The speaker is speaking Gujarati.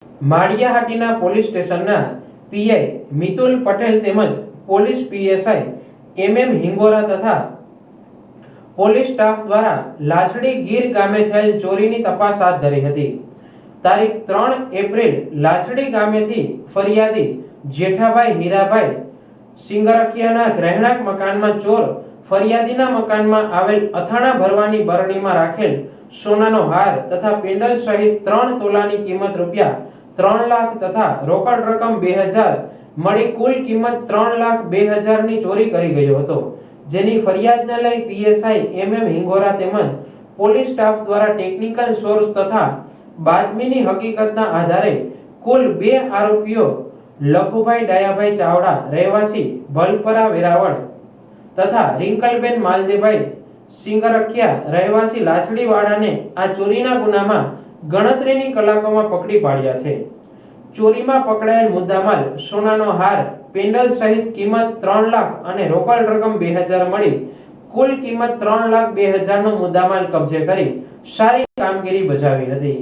માળિયાહાટીના પોલીસ સ્ટેશનના પીઆઈ મિતુલ પટેલ તેમજ પોલીસ પીએસઆઈ એમએમ હિંગોરા તથા પોલીસ સ્ટાફ દ્વારા લાછડી ગીર ગામે થયેલ ચોરીની તપાસ હાથ ધરી હતી। તારીખ 3 એપ્રિલ લાછડી ગામેથી ફરિયાદી જેઠાભાઈ હીરાભાઈ સિંગરખિયાના રહેણાંક મકાનમાં ચોર ફરિયાદીના મકાનમાં આવેલ અથાણા ભરવાની બરણીમાં રાખેલ સોનાનો હાર તથા પેન્ડલ સહિત 3 તોલાની કિંમત રૂપિયા 3 લાખ તથા રોકડ રકમ 2000 મળી કુલ કિંમત 3,02,000 ની ચોરી કરી ગયો હતો, જેની ફરિયાદને લઈ પીએસઆઈ એમએમ હિંગોરા તેમજ પોલીસ સ્ટાફ દ્વારા ટેકનિકલ સોર્સ તથા બાતમીની હકીકતના આધારે કુલ 2 આરોપીઓ લખુભાઈ ડાયાભાઈ ચાવડા રહેવાસી ભલપરા વેરાવળ તથા રિંકલબેન માલદેભાઈ સિંગરખિયા રહેવાસી લાછડીવાડાને આ ચોરીના ગુનામાં ગણતરીની કલાકોમાં પકડી પાડ્યા છે। ચોરીમાં પકડાયેલ મુદ્દામાલ સોનાનો હાર પેન્ડલ સહિત કિંમત 3 લાખ અને રોકડ રકમ 2000 મળી કુલ કિંમત 3,02,000 નો મુદ્દામાલ કબજે કરી સારી કામગીરી બજાવી હતી।